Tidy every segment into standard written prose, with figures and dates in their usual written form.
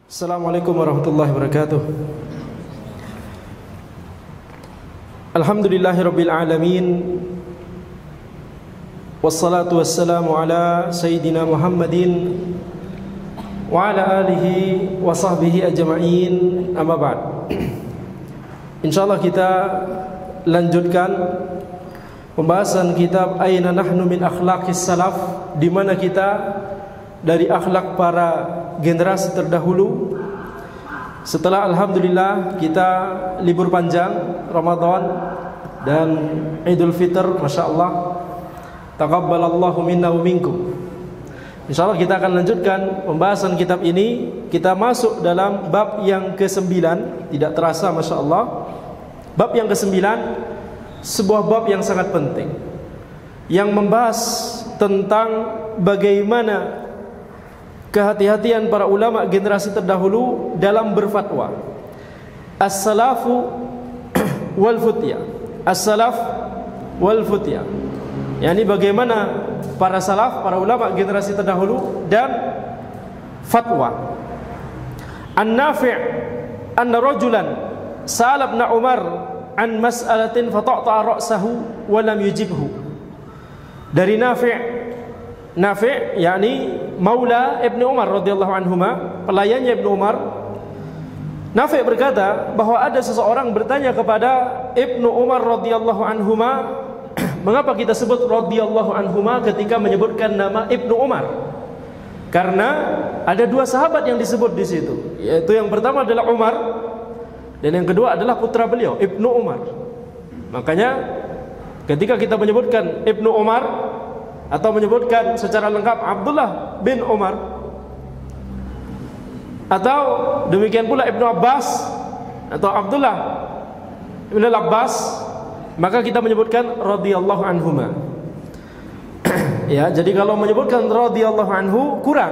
Assalamualaikum warahmatullahi wabarakatuh. Alhamdulillahirabbil alamin. Wassalatu wassalamu ala sayyidina Muhammadin wa ala alihi wa sahbihi ajma'in. Amma ba'd. Insyaallah kita lanjutkan pembahasan kitab Aina Nahnu min Akhlaqis Salaf, di mana kita dari akhlak para generasi terdahulu. Setelah alhamdulillah kita libur panjang Ramadan dan Idul Fitr, Masya Allah, taqabbalallahu minna wa minkum. InsyaAllah kita akan lanjutkan pembahasan kitab ini. Kita masuk dalam bab yang ke-9. Tidak terasa, Masya Allah, bab yang ke-9, sebuah bab yang sangat penting, yang membahas tentang bagaimana kehati-hatian para ulama generasi terdahulu dalam berfatwa. As-salafu wal futya. As-salaf wal futya. Yani bagaimana para salaf, para ulama generasi terdahulu dan fatwa. An-Nafi' anna rajulan sa'ala ibn Umar an mas'alatin fataqta'a ra'sahu wa lam yujibhu. Dari Nafi' yakni maula Ibnu Umar radhiyallahu anhuma, pelayannya Ibnu Umar. Nafi' berkata bahwa ada seseorang bertanya kepada Ibnu Umar radhiyallahu anhuma, mengapa kita sebut radhiyallahu anhuma ketika menyebutkan nama Ibnu Umar? Karena ada dua sahabat yang disebut di situ, yaitu yang pertama adalah Umar dan yang kedua adalah putra beliau Ibnu Umar. Makanya ketika kita menyebutkan Ibnu Umar atau menyebutkan secara lengkap Abdullah bin Umar, atau demikian pula Ibnu Abbas atau Abdullah bin Abbas, maka kita menyebutkan radhiyallahu anhuma. Ya, jadi kalau menyebutkan radhiyallahu anhu kurang.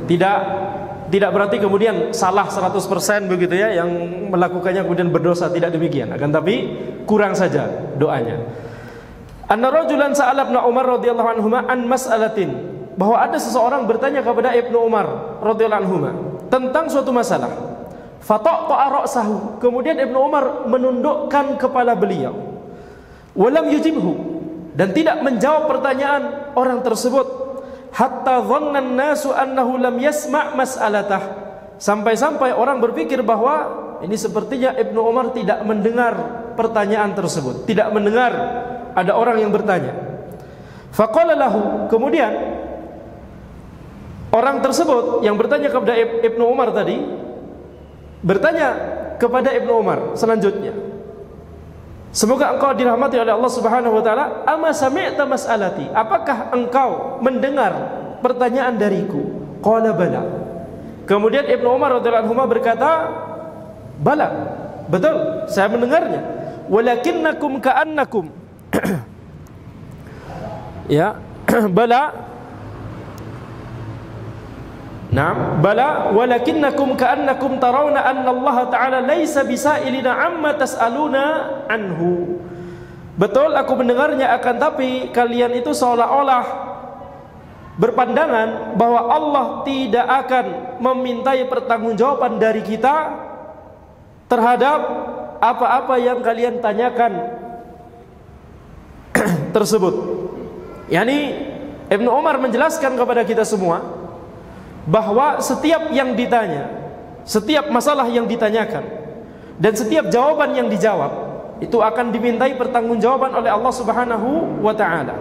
Tidak berarti kemudian salah 100% begitu ya, yang melakukannya kemudian berdosa, tidak demikian. Akan tapi kurang saja doanya. Anna rajulan sa'ala Ibnu Umar radhiyallahu anhuma an mas'alatin, bahwa ada seseorang bertanya kepada Ibnu Umar radhiyallahu anhuma tentang suatu masalah. Fataqta'a ra'sahu, kemudian Ibnu Umar menundukkan kepala beliau. Walam yujibhu, dan tidak menjawab pertanyaan orang tersebut. Hatta dhanna an-nasu annahu lam yasma' mas'alatah, sampai-sampai orang berpikir bahwa ini sepertinya Ibnu Umar tidak mendengar pertanyaan tersebut, tidak mendengar ada orang yang bertanya. Faqala lahu, kemudian orang tersebut yang bertanya kepada Ibnu Umar tadi bertanya kepada Ibnu Umar selanjutnya, semoga engkau dirahmati oleh Allah Subhanahu wa taala, ama sami'ta mas'alati, apakah engkau mendengar pertanyaan dariku? Qala bala. Kemudian Ibnu Umar radhiyallahu anhu berkata, bala, betul, saya mendengarnya. Walakinnakum ka'annakum ya, bala, na'am, bala, walakinnakum ka'annakum tarawna anna Allah ta'ala laisa bisailina amma tas'aluna anhu. Betul, aku mendengarnya, akan tapi kalian itu seolah-olah berpandangan bahwa Allah tidak akan memintai pertanggungjawaban dari kita terhadap apa-apa yang kalian tanyakan tersebut. Yani Ibnu Umar menjelaskan kepada kita semua bahwa setiap yang ditanya, setiap masalah yang ditanyakan, dan setiap jawaban yang dijawab itu akan dimintai pertanggungjawaban oleh Allah Subhanahu wa taala.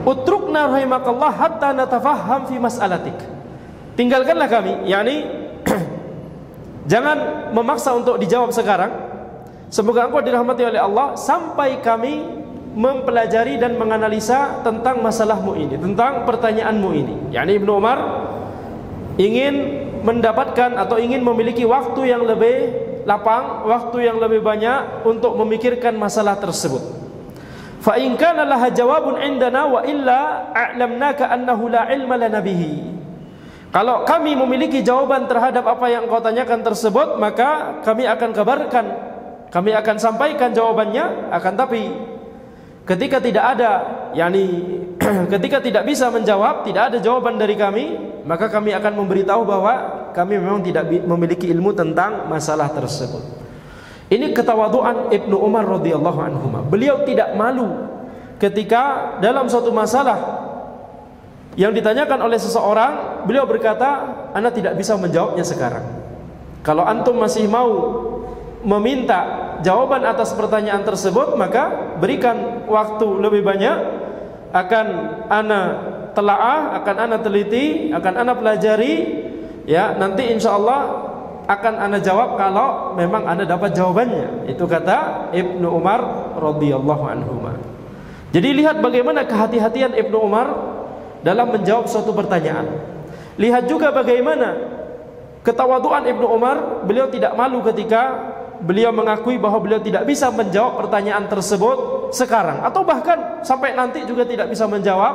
Utrukna rahimakallah hatta natafahham fi mas'alatik. Tinggalkanlah kami, yani jangan memaksa untuk dijawab sekarang. Semoga engkau dirahmati oleh Allah sampai kami mempelajari dan menganalisa tentang masalahmu ini, tentang pertanyaanmu ini. Yani Ibnu Umar ingin mendapatkan atau ingin memiliki waktu yang lebih lapang, waktu yang lebih banyak untuk memikirkan masalah tersebut. Fa in kana laha jawabun indana wa illa a'lamnaka annahu la ilma lana bihi. Kalau kami memiliki jawaban terhadap apa yang kau tanyakan tersebut, maka kami akan kabarkan, kami akan sampaikan jawabannya. Akan tapi ketika tidak ada, yakni ketika tidak bisa menjawab, tidak ada jawaban dari kami, maka kami akan memberitahu bahwa kami memang tidak memiliki ilmu tentang masalah tersebut. Ini ketawaduan Ibnu Umar radhiyallahu anhu. Beliau tidak malu ketika dalam suatu masalah yang ditanyakan oleh seseorang, beliau berkata, "Ana tidak bisa menjawabnya sekarang. Kalau antum masih mau meminta jawaban atas pertanyaan tersebut, maka berikan waktu lebih banyak, akan ana telaah, akan ana teliti, akan ana pelajari, ya, nanti insyaallah akan ana jawab kalau memang ana dapat jawabannya." Itu kata Ibnu Umar radhiyallahu anhu. Jadi lihat bagaimana kehati-hatian Ibnu Umar dalam menjawab suatu pertanyaan. Lihat juga bagaimana ketawaduan Ibnu Umar. Beliau tidak malu ketika beliau mengakui bahwa beliau tidak bisa menjawab pertanyaan tersebut sekarang, atau bahkan sampai nanti juga tidak bisa menjawab.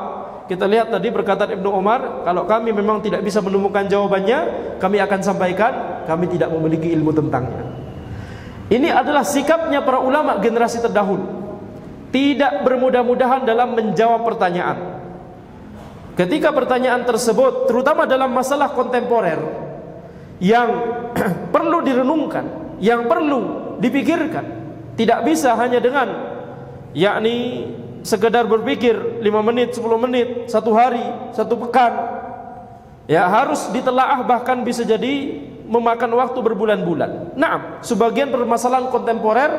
Kita lihat tadi perkataan Ibnu Umar, kalau kami memang tidak bisa menemukan jawabannya, kami akan sampaikan, kami tidak memiliki ilmu tentangnya. Ini adalah sikapnya para ulama generasi terdahulu, tidak bermudah-mudahan dalam menjawab pertanyaan. Ketika pertanyaan tersebut, terutama dalam masalah kontemporer yang perlu direnungkan, yang perlu dipikirkan, tidak bisa hanya dengan yakni sekedar berpikir 5 menit, 10 menit, 1 hari, 1 pekan. Ya, harus ditelaah, bahkan bisa jadi memakan waktu berbulan-bulan. Nah, sebagian permasalahan kontemporer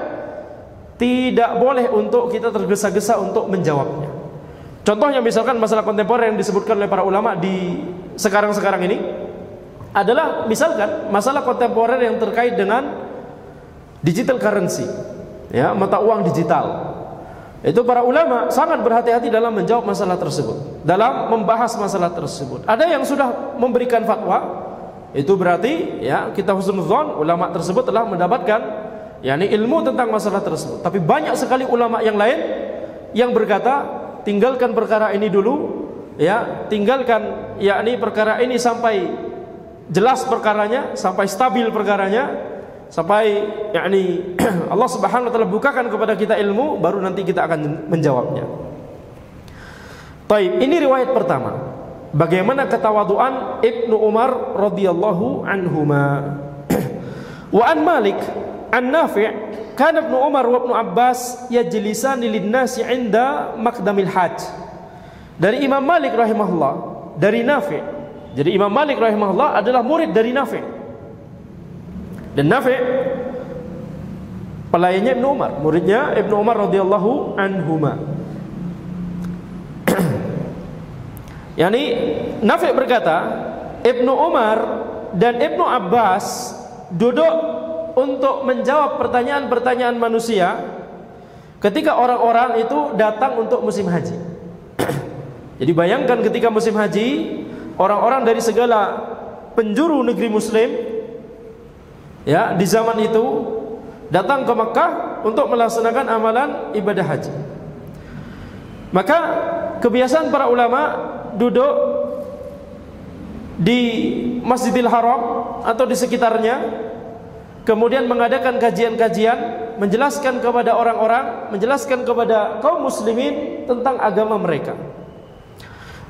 tidak boleh untuk kita tergesa-gesa untuk menjawabnya. Contohnya misalkan masalah kontemporer yang disebutkan oleh para ulama di sekarang-sekarang ini adalah misalkan masalah kontemporer yang terkait dengan digital currency, ya, mata uang digital. Itu para ulama sangat berhati-hati dalam menjawab masalah tersebut, dalam membahas masalah tersebut. Ada yang sudah memberikan fatwa, itu berarti ya kita husnudzon ulama tersebut telah mendapatkan yakni ilmu tentang masalah tersebut. Tapi banyak sekali ulama yang lain yang berkata, tinggalkan perkara ini dulu, ya, tinggalkan yakni perkara ini sampai jelas perkaranya, sampai stabil perkaranya, sampai yakni Allah Subhanahu wa taala bukakan kepada kita ilmu, baru nanti kita akan menjawabnya. Baik, ini riwayat pertama. Bagaimana ketawaduan Ibnu Umar radhiyallahu anhuma. Wa an Malik an Nafi' kana Ibnu Umar wa Ibnu Abbas yajlisani lin-nasi 'inda maqdamil hajj. Dari Imam Malik rahimahullah, dari Nafi'. Jadi Imam Malik rahimahullah adalah murid dari Nafi'. Dan Nafi' pelayannya Ibnu Umar, muridnya Ibnu Umar radhiyallahu anhuma. Yani Nafi' berkata, Ibnu Umar dan Ibnu Abbas duduk untuk menjawab pertanyaan-pertanyaan manusia ketika orang-orang itu datang untuk musim haji. Jadi bayangkan ketika musim haji, orang-orang dari segala penjuru negeri muslim, ya, di zaman itu datang ke Mekah untuk melaksanakan amalan ibadah haji. Maka kebiasaan para ulama duduk di Masjidil Haram atau di sekitarnya, kemudian mengadakan kajian-kajian, menjelaskan kepada orang-orang, menjelaskan kepada kaum muslimin tentang agama mereka.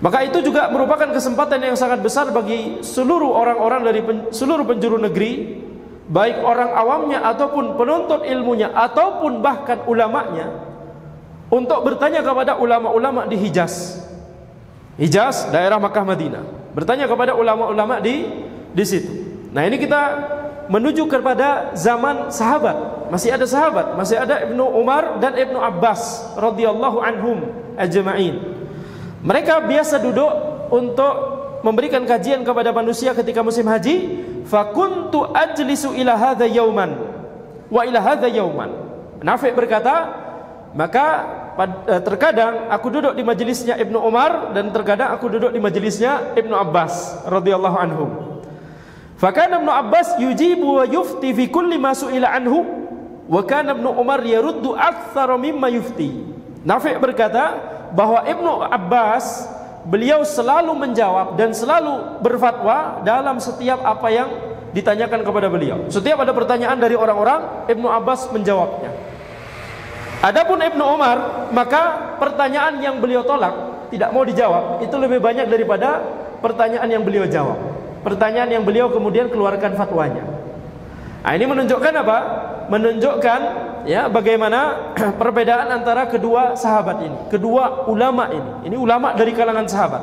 Maka itu juga merupakan kesempatan yang sangat besar bagi seluruh orang-orang dari seluruh penjuru negeri, baik orang awamnya ataupun penuntut ilmunya ataupun bahkan ulamanya, untuk bertanya kepada ulama-ulama di Hijaz. Hijaz, daerah Makkah Madinah. Bertanya kepada ulama-ulama di situ. Nah, ini kita menuju kepada zaman sahabat. Masih ada sahabat, masih ada Ibnu Umar dan Ibnu Abbas radhiyallahu anhum ajma'in. Mereka biasa duduk untuk memberikan kajian kepada manusia ketika musim haji. Fakuntu ajlisu ila hadza yauman wa ila hadza yauman. Nafi' berkata, maka terkadang aku duduk di majelisnya Ibnu Umar dan terkadang aku duduk di majelisnya Ibnu Abbas radhiyallahu anhum. Fakana Ibnu Abbas yujibu wa yufti fi kulli ma su'ila anhu, wa kana Ibnu Umar yaruddu aktsara mimma yufti. Nafi' berkata bahwa Ibnu Abbas beliau selalu menjawab dan selalu berfatwa dalam setiap apa yang ditanyakan kepada beliau. Setiap ada pertanyaan dari orang-orang, Ibnu Abbas menjawabnya. Adapun Ibnu Umar, maka pertanyaan yang beliau tolak, tidak mau dijawab, itu lebih banyak daripada pertanyaan yang beliau jawab, pertanyaan yang beliau kemudian keluarkan fatwanya. Nah, ini menunjukkan apa? Menunjukkan ya bagaimana perbedaan antara kedua sahabat ini, kedua ulama ini. Ini ulama dari kalangan sahabat.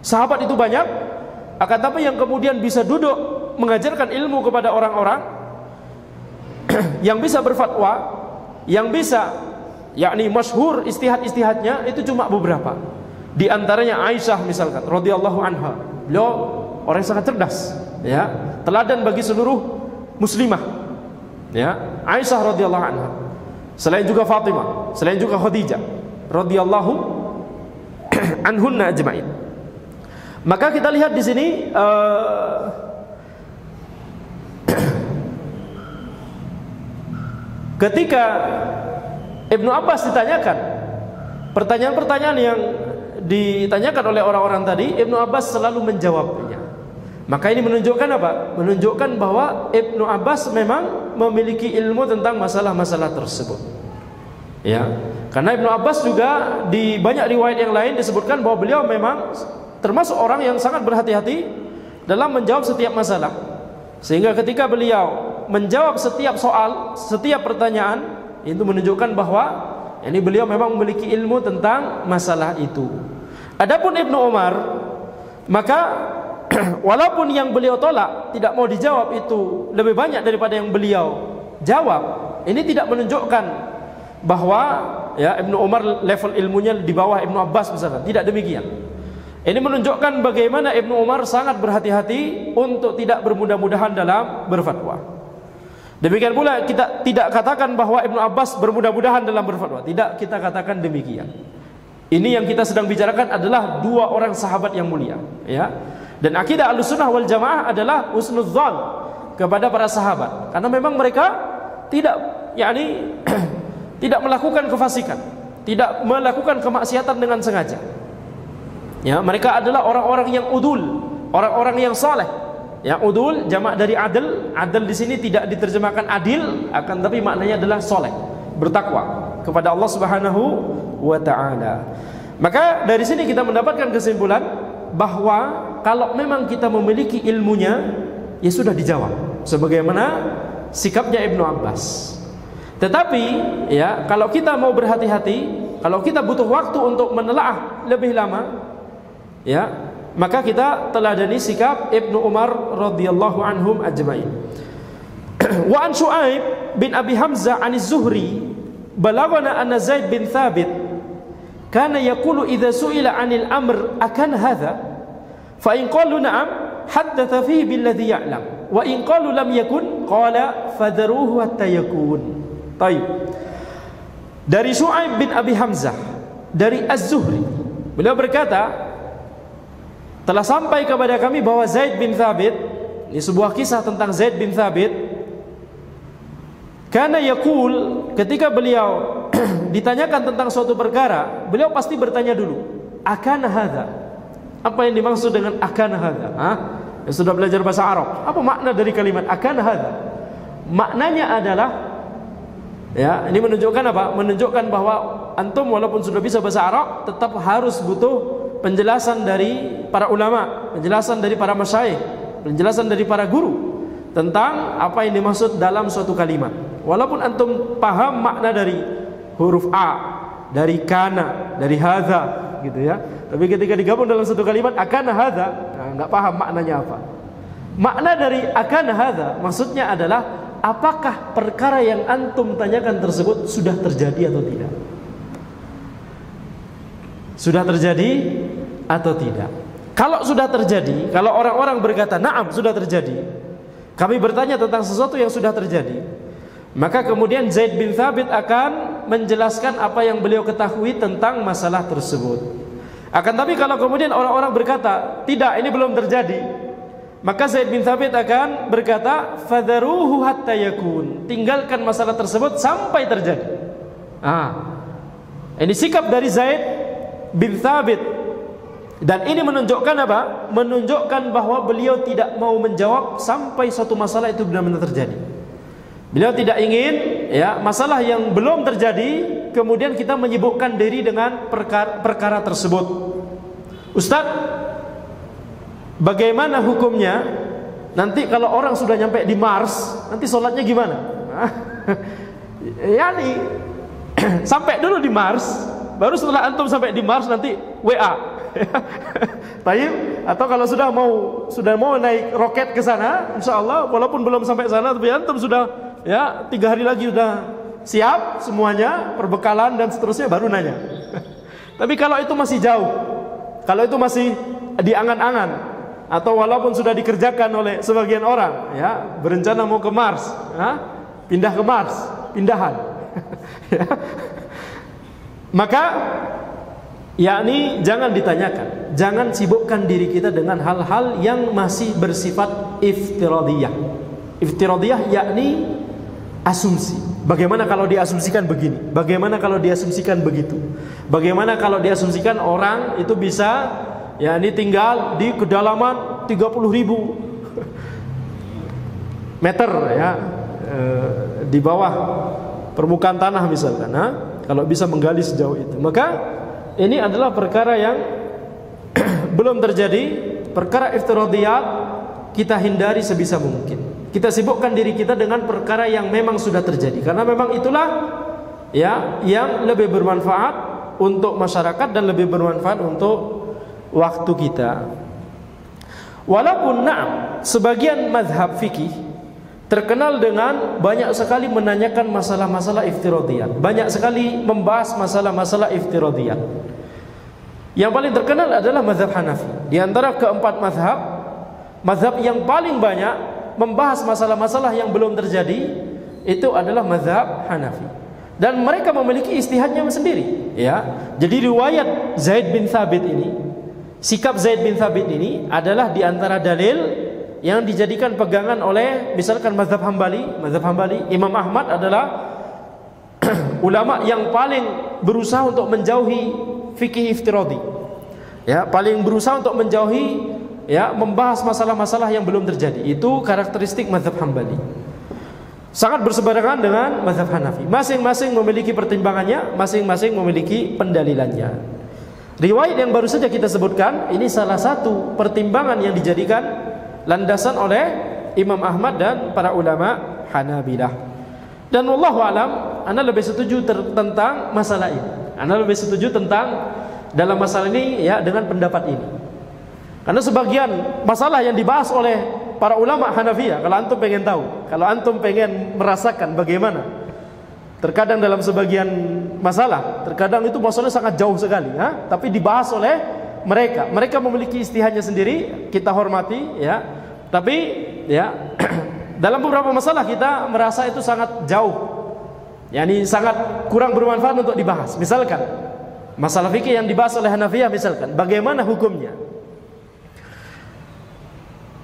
Sahabat itu banyak, akan tapi yang kemudian bisa duduk mengajarkan ilmu kepada orang-orang, yang bisa berfatwa, yang bisa yakni masyhur istihad-istihadnya itu cuma beberapa. Di antaranya Aisyah misalkan radhiyallahu anha. Beliau orang yang sangat cerdas, ya, teladan bagi seluruh muslimah, ya, Aisyah radhiyallahu anha. Selain juga Fatimah, selain juga Khadijah radhiyallahu anhunna ajma'in. Maka kita lihat di sini ketika Ibnu Abbas ditanyakan pertanyaan-pertanyaan yang ditanyakan oleh orang-orang tadi, Ibnu Abbas selalu menjawabnya. Maka ini menunjukkan apa? Menunjukkan bahwa Ibnu Abbas memang memiliki ilmu tentang masalah-masalah tersebut. Ya, karena Ibnu Abbas juga di banyak riwayat yang lain disebutkan bahwa beliau memang termasuk orang yang sangat berhati-hati dalam menjawab setiap masalah. Sehingga ketika beliau menjawab setiap soal, setiap pertanyaan, itu menunjukkan bahwa ini beliau memang memiliki ilmu tentang masalah itu. Adapun Ibnu Umar, maka walaupun yang beliau tolak tidak mau dijawab itu lebih banyak daripada yang beliau jawab, ini tidak menunjukkan bahwa ya Ibnu Umar level ilmunya di bawah Ibnu Abbas misalkan. Tidak demikian. Ini menunjukkan bagaimana Ibnu Umar sangat berhati-hati untuk tidak bermudah-mudahan dalam berfatwa. Demikian pula kita tidak katakan bahwa Ibnu Abbas bermudah-mudahan dalam berfatwa. Tidak kita katakan demikian. Ini yang kita sedang bicarakan adalah dua orang sahabat yang mulia, ya. Dan akidah Ahlussunnah wal Jamaah adalah husnudzan kepada para sahabat. Karena memang mereka tidak yakni tidak melakukan kefasikan, tidak melakukan kemaksiatan dengan sengaja. Ya, mereka adalah orang-orang yang udul, orang-orang yang saleh. Ya, udul jamak dari adil. Adil di sini tidak diterjemahkan adil, akan tapi maknanya adalah soleh, bertakwa kepada Allah Subhanahu wa taala. Maka dari sini kita mendapatkan kesimpulan bahwa kalau memang kita memiliki ilmunya, ya sudah dijawab sebagaimana sikapnya Ibnu Abbas. Tetapi ya, kalau kita mau berhati-hati, kalau kita butuh waktu untuk menelaah lebih lama, ya, maka kita teladani sikap Ibnu Umar radhiyallahu anhum ajma'in. Wa an Syu'aib bin Abi Hamzah an Az-Zuhri balagana anna Zaid bin Thabit kana yaqulu idza su'ila 'anil amr akan hadha fa in qalu na'am haddatha fihi billadhi ya'lam wa in qalu lam yakun qala fadharuhu hatta yakun. Baik. Dari Syu'aib bin Abi Hamzah dari Az-Zuhri, beliau berkata, telah sampai kepada kami bahwa Zaid bin Thabit, ini sebuah kisah tentang Zaid bin Thabit, karena yaqul, ketika beliau ditanyakan tentang suatu perkara, beliau pasti bertanya dulu, akan hadza? Apa yang dimaksud dengan akan hadza? Yang sudah belajar bahasa Arab, apa makna dari kalimat akan hadza? Maknanya adalah, ya, ini menunjukkan apa? Menunjukkan bahwa antum walaupun sudah bisa bahasa Arab, tetap harus butuh penjelasan dari para ulama, penjelasan dari para masyayikh, penjelasan dari para guru tentang apa yang dimaksud dalam suatu kalimat. Walaupun antum paham makna dari huruf A, dari kana, dari hadza, gitu ya. Tapi ketika digabung dalam satu kalimat akan hadza, enggak paham maknanya apa. Makna dari akan hadza maksudnya adalah apakah perkara yang antum tanyakan tersebut sudah terjadi atau tidak? Sudah terjadi atau tidak? Kalau sudah terjadi, kalau orang-orang berkata na'am sudah terjadi, kami bertanya tentang sesuatu yang sudah terjadi, maka kemudian Zaid bin Thabit akan menjelaskan apa yang beliau ketahui tentang masalah tersebut. Akan tapi kalau kemudian orang-orang berkata tidak, ini belum terjadi, maka Zaid bin Thabit akan berkata fadharuhu hatta yakun, tinggalkan masalah tersebut sampai terjadi. Ini sikap dari Zaid bin Thabit, dan ini menunjukkan apa? Menunjukkan bahwa beliau tidak mau menjawab sampai suatu masalah itu benar-benar terjadi. Beliau tidak ingin ya masalah yang belum terjadi kemudian kita menyibukkan diri dengan perkara tersebut. Ustaz, bagaimana hukumnya nanti kalau orang sudah nyampe di Mars, nanti sholatnya gimana? Yani sampai dulu di Mars, baru setelah antum sampai di Mars nanti WA. Tayyib. Atau kalau sudah mau naik roket ke sana, insya Allah walaupun belum sampai sana, tapi antum sudah ya 3 hari lagi sudah siap semuanya, perbekalan dan seterusnya, baru nanya. Tapi kalau itu masih jauh, kalau itu masih di angan-angan, atau walaupun sudah dikerjakan oleh sebagian orang, ya berencana mau ke Mars, ya, pindah ke Mars, pindahan, ya. Maka yakni jangan ditanyakan, jangan sibukkan diri kita dengan hal-hal yang masih bersifat iftiradiyah. Iftiradiyah yakni asumsi. Bagaimana kalau diasumsikan begini? Bagaimana kalau diasumsikan begitu? Bagaimana kalau diasumsikan orang itu bisa yakni tinggal di kedalaman 30.000 meter, ya, di bawah permukaan tanah misalkan, kalau bisa menggali sejauh itu. Maka ini adalah perkara yang belum terjadi, perkara iftiradiyat kita hindari sebisa mungkin. Kita sibukkan diri kita dengan perkara yang memang sudah terjadi, karena memang itulah ya yang lebih bermanfaat untuk masyarakat dan lebih bermanfaat untuk waktu kita. Walaupun sebagian mazhab fikih terkenal dengan banyak sekali menanyakan masalah-masalah iftiradiyat, banyak sekali membahas masalah-masalah iftiradiyat. Yang paling terkenal adalah mazhab Hanafi. Di antara keempat mazhab yang paling banyak membahas masalah-masalah yang belum terjadi itu adalah mazhab Hanafi. Dan mereka memiliki ijtihadnya sendiri, ya. Jadi riwayat Zaid bin Thabit ini, sikap Zaid bin Thabit ini adalah di antara dalil yang dijadikan pegangan oleh misalkan mazhab Hambali. Imam Ahmad adalah ulama yang paling berusaha untuk menjauhi fikih iftiradi, ya, paling berusaha untuk menjauhi, ya, membahas masalah-masalah yang belum terjadi. Itu karakteristik mazhab Hambali. Sangat berseberangan dengan mazhab Hanafi. Masing-masing memiliki pertimbangannya, masing-masing memiliki pendalilannya. Riwayat yang baru saja kita sebutkan ini salah satu pertimbangan yang dijadikan landasan oleh Imam Ahmad dan para ulama Hanabilah. Dan wallahu alam, ana lebih setuju tentang masalah ini. Ana lebih setuju tentang dalam masalah ini, ya, dengan pendapat ini. Karena sebagian masalah yang dibahas oleh para ulama Hanafiyah, kalau antum pengen tahu, kalau antum pengen merasakan bagaimana, terkadang dalam sebagian masalah, terkadang itu masalahnya sangat jauh sekali, ya, tapi dibahas oleh mereka memiliki ijtihadnya sendiri, kita hormati, ya. Tapi ya dalam beberapa masalah kita merasa itu sangat jauh, yakni sangat kurang bermanfaat untuk dibahas. Misalkan masalah fikih yang dibahas oleh Hanafiyah, misalkan bagaimana hukumnya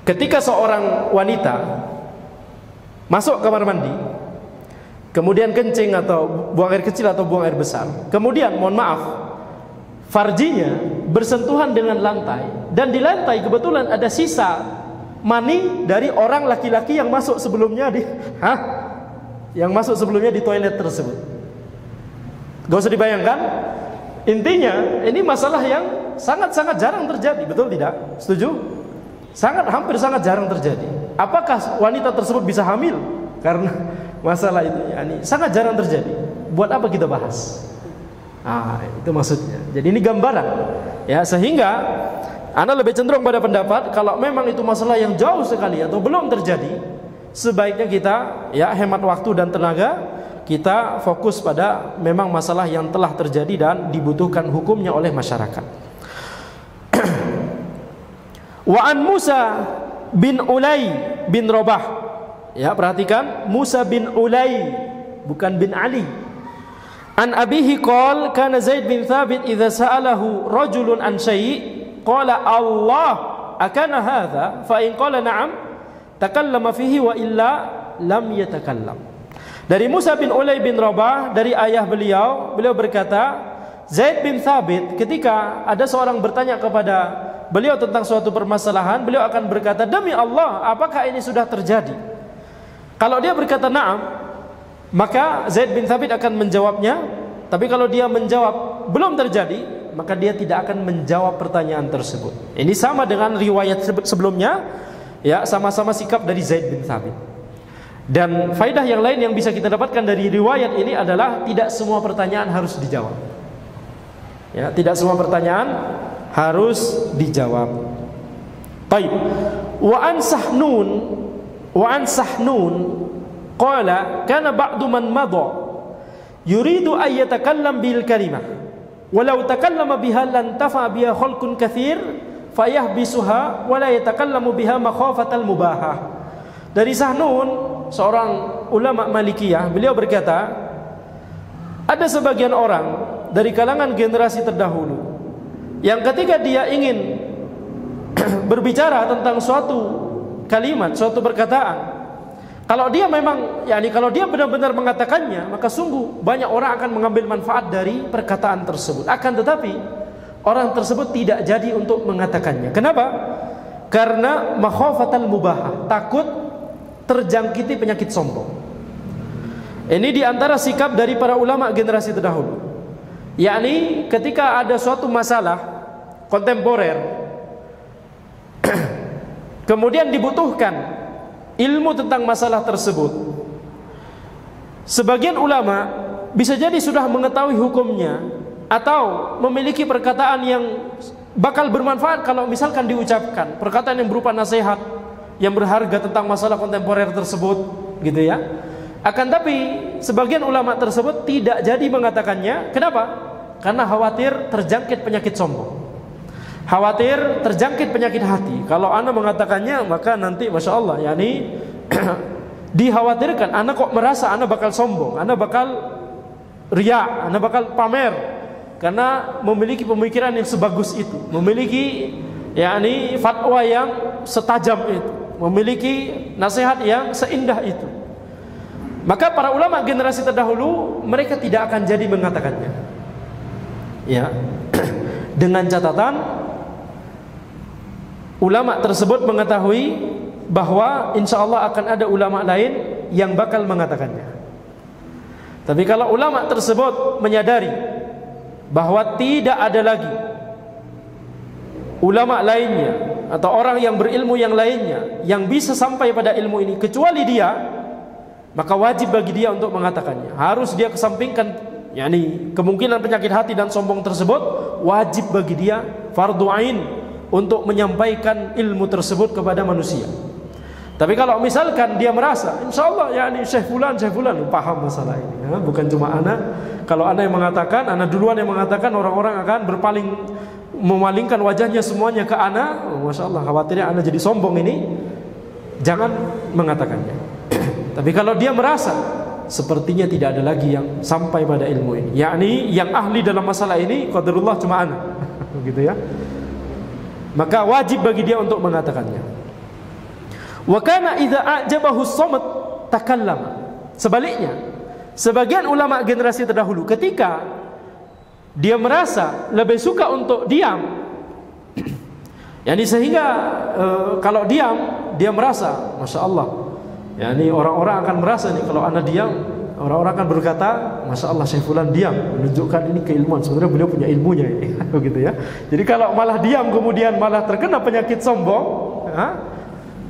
ketika seorang wanita masuk kamar mandi, kemudian kencing atau buang air kecil atau buang air besar, kemudian mohon maaf farjinya bersentuhan dengan lantai, dan di lantai kebetulan ada sisa mani dari orang laki-laki yang masuk sebelumnya di toilet tersebut. Gak usah dibayangkan. Intinya ini masalah yang sangat-sangat jarang terjadi, betul tidak? Setuju? Hampir sangat jarang terjadi. Apakah wanita tersebut bisa hamil karena masalah itu? Yani sangat jarang terjadi. Buat apa kita bahas? Itu maksudnya. Jadi ini gambaran, ya, sehingga Anda lebih cenderung pada pendapat kalau memang itu masalah yang jauh sekali atau belum terjadi, sebaiknya kita, ya, hemat waktu dan tenaga, kita fokus pada memang masalah yang telah terjadi dan dibutuhkan hukumnya oleh masyarakat. Wa an Musa bin Ulay bin Rabah, ya, perhatikan, Musa bin Ulay, bukan bin Ali. An abihi qala kana Zaid bin Thabit idza sa'alahu rajulun an syai' qala Allah akana hadza fa in qala na'am takallama fihi wa illa lam yatakallam. Dari Musa bin Ulay bin Rabah, dari ayah beliau berkata, Zaid bin Thabit ketika ada seorang bertanya kepada beliau tentang suatu permasalahan, beliau akan berkata, demi Allah, apakah ini sudah terjadi? Kalau dia berkata na'am, maka Zaid bin Thabit akan menjawabnya. Tapi kalau dia menjawab belum terjadi, maka dia tidak akan menjawab pertanyaan tersebut. Ini sama dengan riwayat sebelumnya, ya, sama-sama sikap dari Zaid bin Thabit. Dan faedah yang lain yang bisa kita dapatkan dari riwayat ini adalah tidak semua pertanyaan harus dijawab. Ya, tidak semua pertanyaan harus dijawab. Baik. Wa an Sahnun qala kana ba'du man madha yuridu an yatakallam bil kalimah walau takallama biha lan tafa biha khalqun katsir fayahbisuha wa la yatakallamu biha makhafatal mubahah. Dari Sahnun, seorang ulama Malikiyah, beliau berkata, ada sebagian orang dari kalangan generasi terdahulu yang ketika dia ingin berbicara tentang suatu kalimat, suatu perkataan, kalau dia memang, kalau dia benar-benar mengatakannya, maka sungguh banyak orang akan mengambil manfaat dari perkataan tersebut. Akan tetapi orang tersebut tidak jadi untuk mengatakannya. Kenapa? Karena makhafatal mubahah, takut terjangkiti penyakit sombong. Ini diantara sikap dari para ulama generasi terdahulu. Yakni ketika ada suatu masalah kontemporer, kemudian dibutuhkan ilmu tentang masalah tersebut, sebagian ulama bisa jadi sudah mengetahui hukumnya atau memiliki perkataan yang bakal bermanfaat kalau misalkan diucapkan, perkataan yang berupa nasihat yang berharga tentang masalah kontemporer tersebut, gitu ya. Akan tapi sebagian ulama tersebut tidak jadi mengatakannya. Kenapa? Karena khawatir terjangkit penyakit sombong, khawatir terjangkit penyakit hati. Kalau anda mengatakannya, maka nanti masya Allah, dikhawatirkan anda kok merasa anda bakal sombong, anda bakal riya, anda bakal pamer karena memiliki pemikiran yang sebagus itu, memiliki fatwa yang setajam itu, memiliki nasihat yang seindah itu. Maka para ulama generasi terdahulu mereka tidak akan jadi mengatakannya, ya, dengan catatan ulama tersebut mengetahui bahwa insya Allah akan ada ulama lain yang bakal mengatakannya. Tapi kalau ulama tersebut menyadari bahwa tidak ada lagi ulama lainnya atau orang yang berilmu yang lainnya yang bisa sampai pada ilmu ini kecuali dia, maka wajib bagi dia untuk mengatakannya. Harus dia kesampingkan kemungkinan penyakit hati dan sombong tersebut. Wajib bagi dia, fardu ain, untuk menyampaikan ilmu tersebut kepada manusia. Tapi kalau misalkan dia merasa insya Allah Syekh Fulan paham masalah ini, bukan cuma anak. Kalau anak yang mengatakan, anak duluan yang mengatakan, orang-orang akan memalingkan wajahnya semuanya ke anak. Masya Allah, khawatirnya anak jadi sombong ini. Jangan mengatakannya. Tapi kalau dia merasa sepertinya tidak ada lagi yang sampai pada ilmu ini, yang ahli dalam masalah ini qadarullah cuma anak, gitu ya, maka wajib bagi dia untuk mengatakannya. Wa kana idza a'jabahu as-samat takallama. Sebaliknya, sebagian ulama generasi terdahulu ketika dia merasa lebih suka untuk diam, sehingga kalau diam dia merasa masya Allah, orang-orang akan merasa nih kalau anak diam, orang-orang akan berkata masya Allah Syekh Fulan diam, menunjukkan ini keilmuan, sebenarnya beliau punya ilmunya begitu ya. Jadi kalau malah diam kemudian malah terkena penyakit sombong,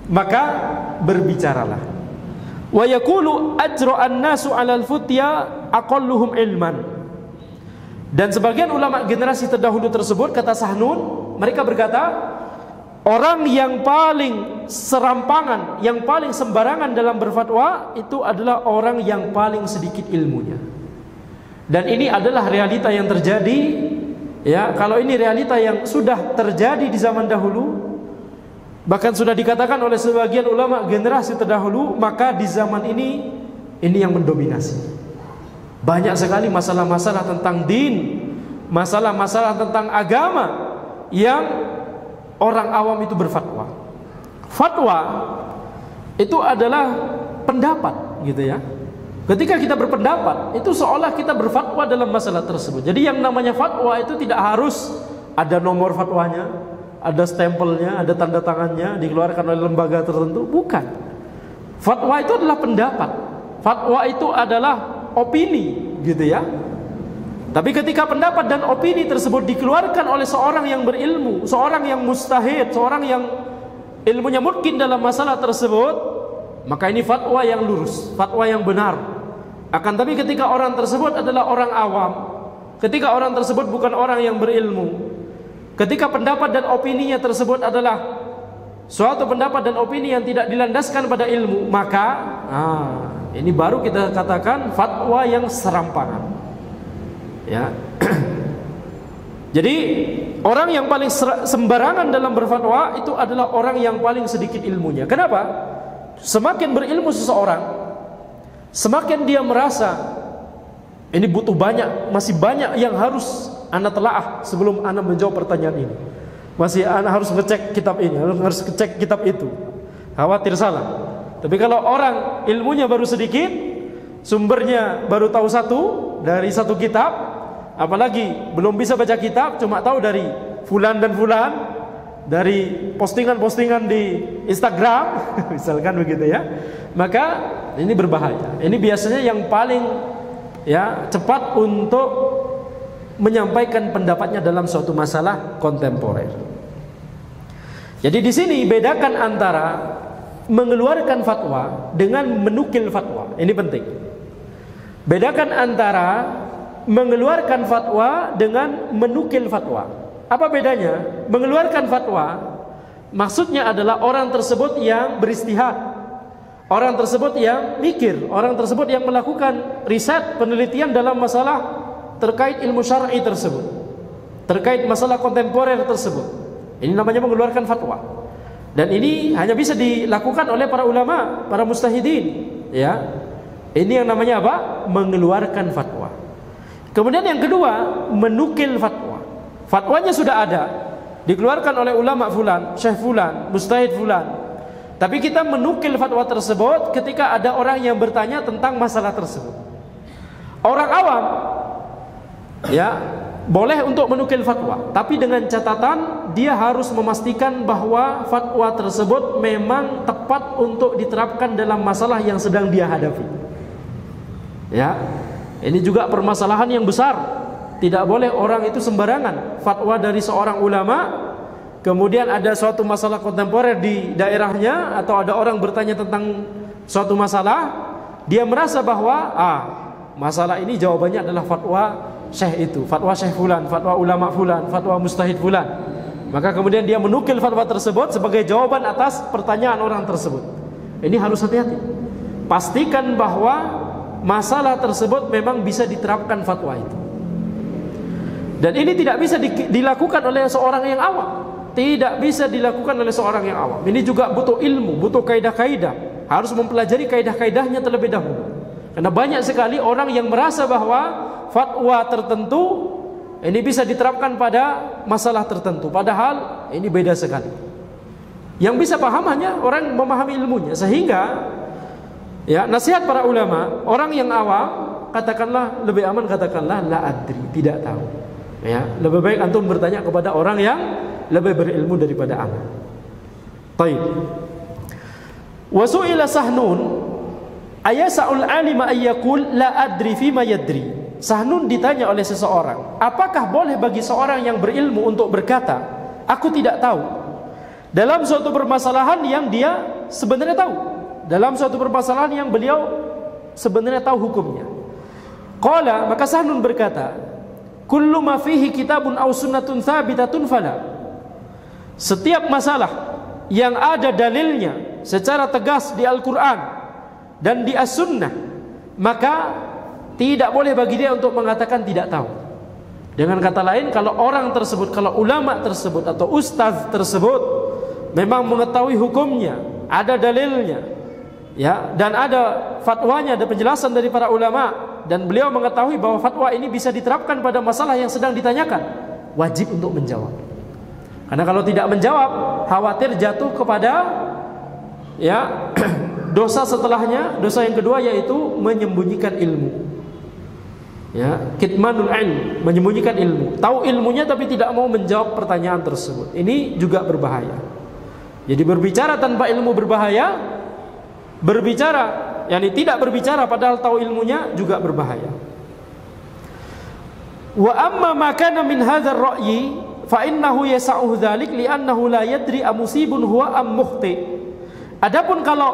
maka berbicaralah. Wa yaqulu ajra'an nasu 'alal futya aqalluhum ilman. Dan sebagian ulama generasi terdahulu tersebut, kata Sahnun, mereka berkata, orang yang paling serampangan, yang paling sembarangan dalam berfatwa itu adalah orang yang paling sedikit ilmunya. Dan ini adalah realita yang terjadi, ya. Kalau ini realita yang sudah terjadi di zaman dahulu, bahkan sudah dikatakan oleh sebagian ulama generasi terdahulu, maka di zaman ini yang mendominasi. Banyak sekali masalah-masalah tentang din, masalah-masalah tentang agama yang orang awam itu berfatwa. Fatwa itu adalah pendapat, gitu ya. Ketika kita berpendapat, itu seolah kita berfatwa dalam masalah tersebut. Jadi yang namanya fatwa itu tidak harus ada nomor fatwanya, ada stempelnya, ada tanda tangannya, dikeluarkan oleh lembaga tertentu. Bukan. Fatwa itu adalah pendapat. Fatwa itu adalah opini, gitu ya. Tapi ketika pendapat dan opini tersebut dikeluarkan oleh seorang yang berilmu, seorang yang mustahid, seorang yang ilmunya mungkin dalam masalah tersebut, maka ini fatwa yang lurus, fatwa yang benar. Akan tapi ketika orang tersebut adalah orang awam, ketika orang tersebut bukan orang yang berilmu, ketika pendapat dan opininya tersebut adalah suatu pendapat dan opini yang tidak dilandaskan pada ilmu, maka ini baru kita katakan fatwa yang serampangan. Ya. Jadi orang yang paling sembarangan dalam berfatwa itu adalah orang yang paling sedikit ilmunya. Kenapa? Semakin berilmu seseorang, semakin dia merasa ini butuh banyak, masih banyak yang harus ana telaah sebelum ana menjawab pertanyaan ini. Masih ana harus ngecek kitab ini, harus ngecek kitab itu. Khawatir salah. Tapi kalau orang ilmunya baru sedikit, sumbernya baru tahu satu dari satu kitab, apalagi belum bisa baca kitab, cuma tahu dari fulan dan fulan, dari postingan-postingan di Instagram, misalkan begitu ya, maka ini berbahaya. Ini biasanya yang paling cepat untuk menyampaikan pendapatnya dalam suatu masalah kontemporer. Jadi di sini bedakan antara mengeluarkan fatwa dengan menukil fatwa. Ini penting. Bedakan antara mengeluarkan fatwa dengan menukil fatwa. Apa bedanya? Mengeluarkan fatwa maksudnya adalah orang tersebut yang beristihad, orang tersebut yang mikir, orang tersebut yang melakukan riset, penelitian dalam masalah terkait ilmu syar'i tersebut, terkait masalah kontemporer tersebut. Ini namanya mengeluarkan fatwa. Dan ini hanya bisa dilakukan oleh para ulama, para mustahidin, ya. Ini yang namanya apa? Mengeluarkan fatwa. Kemudian yang kedua, menukil fatwa. Fatwanya sudah ada, dikeluarkan oleh ulama fulan, syekh fulan, mustahid fulan. Tapi kita menukil fatwa tersebut ketika ada orang yang bertanya tentang masalah tersebut. Orang awam boleh untuk menukil fatwa, tapi dengan catatan dia harus memastikan bahwa fatwa tersebut memang tepat untuk diterapkan dalam masalah yang sedang dia hadapi. Ya, ini juga permasalahan yang besar. Tidak boleh orang itu sembarangan fatwa dari seorang ulama, kemudian ada suatu masalah kontemporer di daerahnya, atau ada orang bertanya tentang suatu masalah, dia merasa bahwa masalah ini jawabannya adalah fatwa syekh itu, fatwa syekh fulan, fatwa ulama fulan, fatwa mustahid fulan. Maka kemudian dia menukil fatwa tersebut sebagai jawaban atas pertanyaan orang tersebut. Ini harus hati-hati. Pastikan bahwa masalah tersebut memang bisa diterapkan fatwa itu. Dan ini tidak bisa dilakukan oleh seorang yang awam. Tidak bisa dilakukan oleh seorang yang awam. Ini juga butuh ilmu, butuh kaidah-kaidah. Harus mempelajari kaidah-kaidahnya terlebih dahulu. Karena banyak sekali orang yang merasa bahwa fatwa tertentu ini bisa diterapkan pada masalah tertentu, padahal ini beda sekali. Yang bisa paham hanya orang memahami ilmunya. Sehingga nasihat para ulama, orang yang awam katakanlah lebih aman katakanlah la adri, tidak tahu. Lebih baik antum bertanya kepada orang yang lebih berilmu daripada ana. Baik. Wa su'ila Sahnun ayasa'ul alima ayyakul la adri fima yadri. Sahnun ditanya oleh seseorang, apakah boleh bagi seorang yang berilmu untuk berkata, aku tidak tahu, dalam suatu permasalahan yang dia sebenarnya tahu, dalam suatu permasalahan yang beliau sebenarnya tahu hukumnya. Qala, maka Sahnun berkata, kullu ma fihi kitabun aw sunnatun thabitatun fala. Setiap masalah yang ada dalilnya secara tegas di Al-Qur'an dan di As-Sunnah, maka tidak boleh bagi dia untuk mengatakan tidak tahu. Dengan kata lain, kalau orang tersebut, kalau ulama tersebut atau ustaz tersebut memang mengetahui hukumnya, ada dalilnya, dan ada fatwanya, ada penjelasan dari para ulama, dan beliau mengetahui bahwa fatwa ini bisa diterapkan pada masalah yang sedang ditanyakan, wajib untuk menjawab. Karena kalau tidak menjawab, khawatir jatuh kepada dosa setelahnya, dosa yang kedua yaitu menyembunyikan ilmu. Kitmanul ilm, menyembunyikan ilmu. Tahu ilmunya tapi tidak mau menjawab pertanyaan tersebut. Ini juga berbahaya. Jadi berbicara tanpa ilmu berbahaya, berbicara tidak berbicara padahal tahu ilmunya juga berbahaya. Wa amma ma kana min hadzal ra'yi fa innahu yas'uhu dzalik li'annahu la yadri amusibun huwa am mukhti. Adapun kalau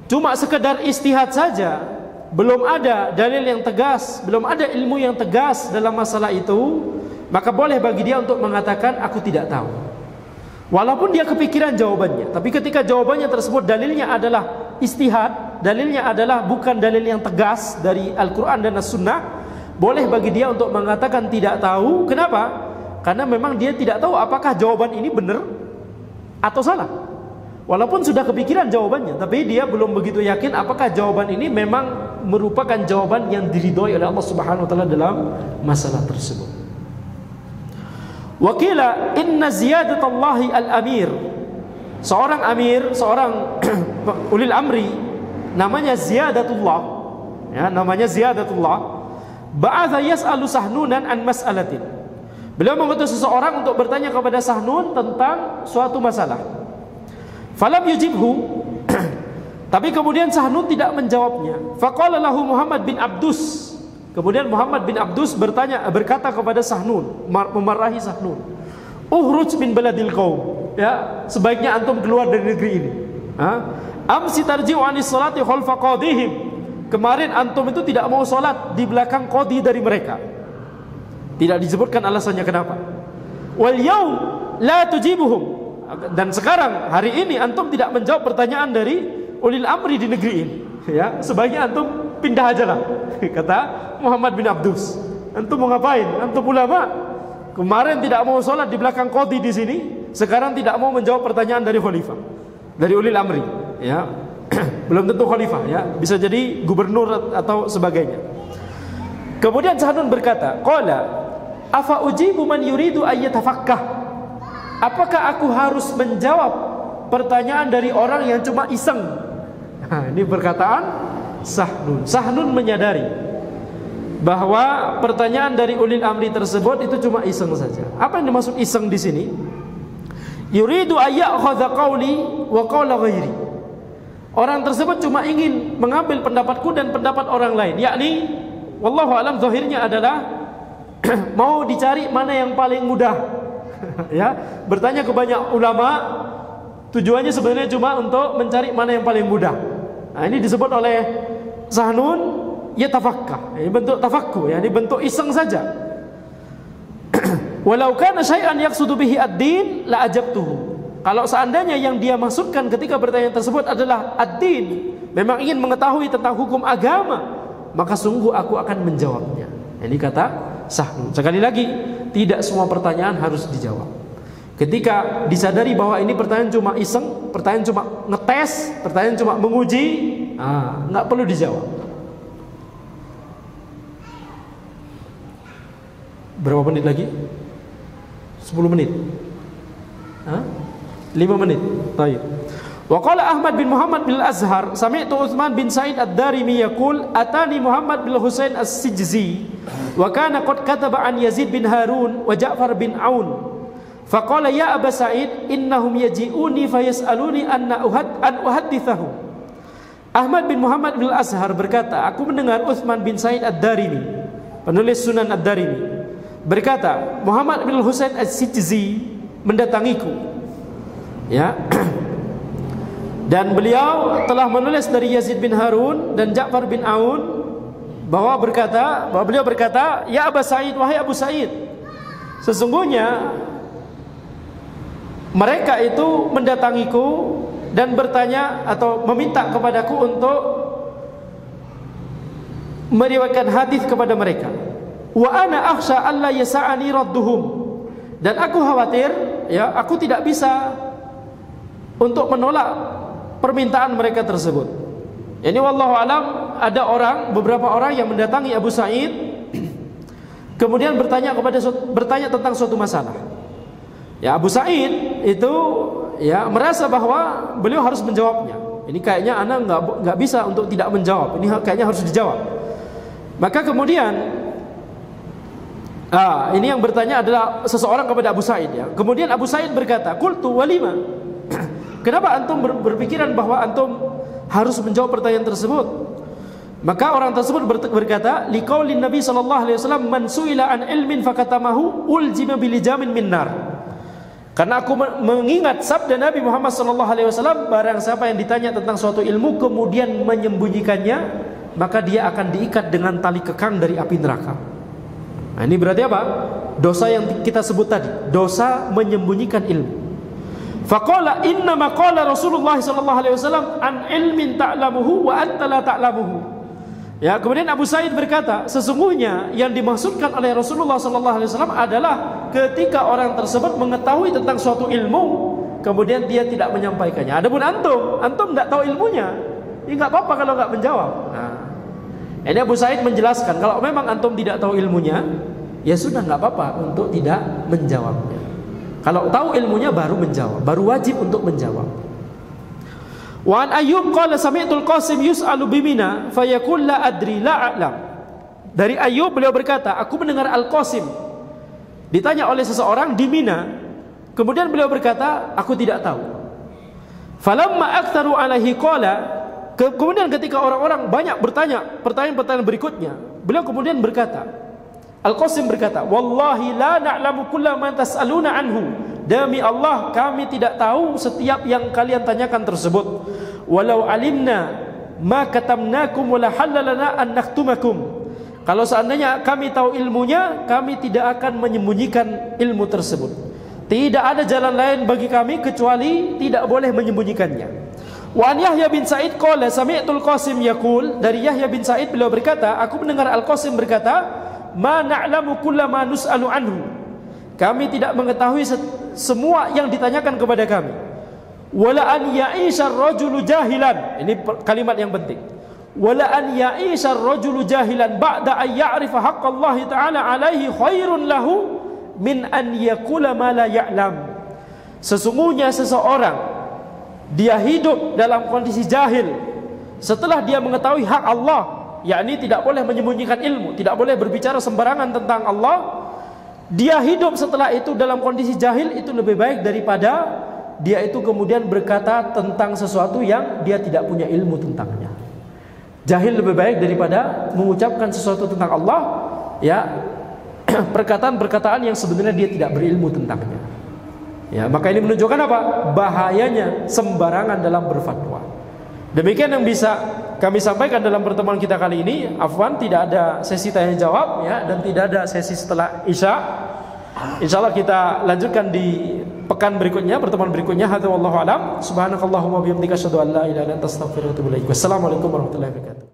cuma sekedar istihad saja, belum ada dalil yang tegas, belum ada ilmu yang tegas dalam masalah itu, maka boleh bagi dia untuk mengatakan aku tidak tahu. Walaupun dia kepikiran jawabannya, tapi ketika jawabannya tersebut dalilnya adalah istihad, dalilnya adalah bukan dalil yang tegas dari Al-Quran dan As-Sunnah, boleh bagi dia untuk mengatakan tidak tahu. Kenapa? Karena memang dia tidak tahu apakah jawaban ini benar atau salah. Walaupun sudah kepikiran jawabannya, tapi dia belum begitu yakin apakah jawaban ini memang merupakan jawaban yang diridhoi oleh Allah Subhanahu wa taala dalam masalah tersebut. Wa qila inna ziyadatallahi al-amir. Seorang amir, seorang ulil amri namanya Ziyadatullah. Ya, namanya Ziyadatullah. Ba'atha yas'alu Sahnunan an mas'alatin. Beliau mengutus seseorang untuk bertanya kepada Sahnun tentang suatu masalah. Falam yujibhu. Tapi kemudian Sahnun tidak menjawabnya. Faqala lahu Muhammad bin Abdus. Kemudian Muhammad bin Abdus berkata kepada Sahnun, memarahi Sahnun. Uhruj min baladil qaum. Ya, sebaiknya antum keluar dari negeri ini. Amsi tarji'u anis salati khalfa qadihim. Kemarin antum itu tidak mau sholat di belakang qadhi dari mereka. Tidak disebutkan alasannya kenapa. Wal yaum la tujibuhum. Dan sekarang hari ini antum tidak menjawab pertanyaan dari ulil amri di negeri ini. Ya, sebaiknya antum pindah aja lah. Kata Muhammad bin Abdus. Antum mau ngapain? Antum ulama. Kemarin tidak mau sholat di belakang qadhi di sini, sekarang tidak mau menjawab pertanyaan dari khalifah, dari ulil amri. Ya. Belum tentu khalifah, ya, bisa jadi gubernur atau sebagainya. Kemudian Sahnun berkata, qala afa ujibu man yuridu ayyatafakkah. Apakah aku harus menjawab pertanyaan dari orang yang cuma iseng? Nah, ini perkataan Sahnun. Sahnun menyadari bahwa pertanyaan dari ulil amri tersebut itu cuma iseng saja. Apa yang dimaksud iseng di sini? Yuridu ayyakhadha qawli wa qawla ghairi. Orang tersebut cuma ingin mengambil pendapatku dan pendapat orang lain, yakni wallahu alam zahirnya adalah mau dicari mana yang paling mudah. Ya, bertanya ke banyak ulama, tujuannya sebenarnya cuma untuk mencari mana yang paling mudah. Nah, ini disebut oleh Sahnun ya tafakkah. Ini bentuk tafakkur, ya, ini bentuk iseng saja. Walau kana syai'an yaqsudu bihi ad-din la ajabtuhu. Kalau seandainya yang dia maksudkan ketika bertanya tersebut adalah ad-din, memang ingin mengetahui tentang hukum agama, maka sungguh aku akan menjawabnya. Ini kata Sahnun. Sekali lagi, tidak semua pertanyaan harus dijawab. Ketika disadari bahwa ini pertanyaan cuma iseng, pertanyaan cuma ngetes, pertanyaan cuma menguji, nggak perlu dijawab. Berapa menit lagi? 10 menit. 5 menit. Baik. Wa qala Ahmad bin Muhammad bin Al-Azhar, sami'tu Utsman bin Sa'id ad-Darimi yaqul atani Muhammad bin Husain as-Sijzi wa kana qad kataba an Yazid bin Harun wa Ja'far bin Aun. Faqala ya Aba Sa'id innahum yaji'uni fayas'aluni an uhaddithahum. Ahmad bin Muhammad bin Al-Azhar berkata, aku mendengar Utsman bin Sa'id ad-Darimi, penulis Sunan ad-Darimi, berkata, Muhammad bin Husain as-Sijzi mendatangiku. Ya. Dan beliau telah menulis dari Yazid bin Harun dan Ja'far bin Aun bahwa beliau berkata, ya Aba Sa'id, wahai Abu Sa'id, sesungguhnya mereka itu mendatangiku dan bertanya atau meminta kepadaku untuk meriwayatkan hadis kepada mereka. Wa ana akhsha alla yasa'ani radduhum. Dan aku khawatir, ya, aku tidak bisa untuk menolak permintaan mereka tersebut. Ini wallahu alam, ada beberapa orang yang mendatangi Abu Sa'id kemudian bertanya tentang suatu masalah. Ya, Abu Sa'id itu ya merasa bahwa beliau harus menjawabnya. Ini kayaknya anak nggak bisa untuk tidak menjawab. Ini kayaknya harus dijawab. Maka kemudian ini yang bertanya adalah seseorang kepada Abu Sa'id, ya. Kemudian Abu Sa'id berkata, "Qultu walima?" Kenapa antum berpikiran bahwa antum harus menjawab pertanyaan tersebut? Maka orang tersebut berkata, liqaulin Nabi sallallahu alaihi wasallam, man su'ila an ilmin fakatamahu uljima bilijamin min nar. Karena aku mengingat sabda Nabi Muhammad sallallahu alaihi wasallam, barang siapa yang ditanya tentang suatu ilmu kemudian menyembunyikannya, maka dia akan diikat dengan tali kekang dari api neraka. Nah, ini berarti apa? Dosa yang kita sebut tadi, dosa menyembunyikan ilmu. Faqala inna ma qala Rasulullah sallallahu alaihi wasallam an ilmin ta'lamuhu wa anta la ta'lamuhu. Ya, kemudian Abu Sa'id berkata, sesungguhnya yang dimaksudkan oleh Rasulullah sallallahu alaihi wasallam adalah ketika orang tersebut mengetahui tentang suatu ilmu kemudian dia tidak menyampaikannya. Adapun antum enggak tahu ilmunya, ya enggak apa-apa kalau enggak menjawab. Nah, ini Abu Sa'id menjelaskan kalau memang antum tidak tahu ilmunya, ya sudah enggak apa-apa untuk tidak menjawabnya. Kalau tahu ilmunya baru menjawab, baru wajib untuk menjawab. Wa an Ayyub qala sami'tul Qasim yus'alu bimina fayaqul la adri la a'lam. Dari Ayyub beliau berkata, aku mendengar Al-Qasim ditanya oleh seseorang di Mina, kemudian beliau berkata, aku tidak tahu. Falamma aktsaru alaihi qala, kemudian ketika orang-orang banyak bertanya pertanyaan-pertanyaan berikutnya, beliau kemudian berkata, Al-Qasim berkata, wallahi la na'lamu kulla ma tas'aluna anhu. Demi Allah, kami tidak tahu setiap yang kalian tanyakan tersebut. Walau alimna ma katamnakum wala halalana an naktumakum. Kalau seandainya kami tahu ilmunya, kami tidak akan menyembunyikan ilmu tersebut. Tidak ada jalan lain bagi kami kecuali tidak boleh menyembunyikannya. Wa an Yahya bin Sa'id qala sami'tul Qasim yaqul, dari Yahya bin Sa'id beliau berkata, aku mendengar Al-Qasim berkata, ma na'lamu kulla ma nus'alu anhu. Kami tidak mengetahui semua yang ditanyakan kepada kami. Wala an ya'isha ar-rajulu jahilan. Ini kalimat yang penting. Wala an ya'isha ar-rajulu jahilan ba'da an ya'rifa haqqallahi ta'ala alaihi khairun lahu min an yaqula ma la ya'lam. Sesungguhnya seseorang dia hidup dalam kondisi jahil setelah dia mengetahui hak Allah, yakni tidak boleh menyembunyikan ilmu, tidak boleh berbicara sembarangan tentang Allah. Dia hidup setelah itu dalam kondisi jahil, itu lebih baik daripada dia itu kemudian berkata tentang sesuatu yang dia tidak punya ilmu tentangnya. Jahil lebih baik daripada mengucapkan sesuatu tentang Allah, ya, perkataan-perkataan yang sebenarnya dia tidak berilmu tentangnya. Ya, maka ini menunjukkan apa? Bahayanya sembarangan dalam berfatwa. Demikian yang bisa kami sampaikan dalam pertemuan kita kali ini. Afwan, tidak ada sesi tanya jawab, ya, dan tidak ada sesi setelah Isya. Insyaallah kita lanjutkan di pekan berikutnya, pertemuan berikutnya. Hadza wallahu alam. Subhanakallahumma bihamdika asyhadu an la ilaha illa anta astaghfiruka wa atubu ilaik. Wassalamualaikum warahmatullahi wabarakatuh.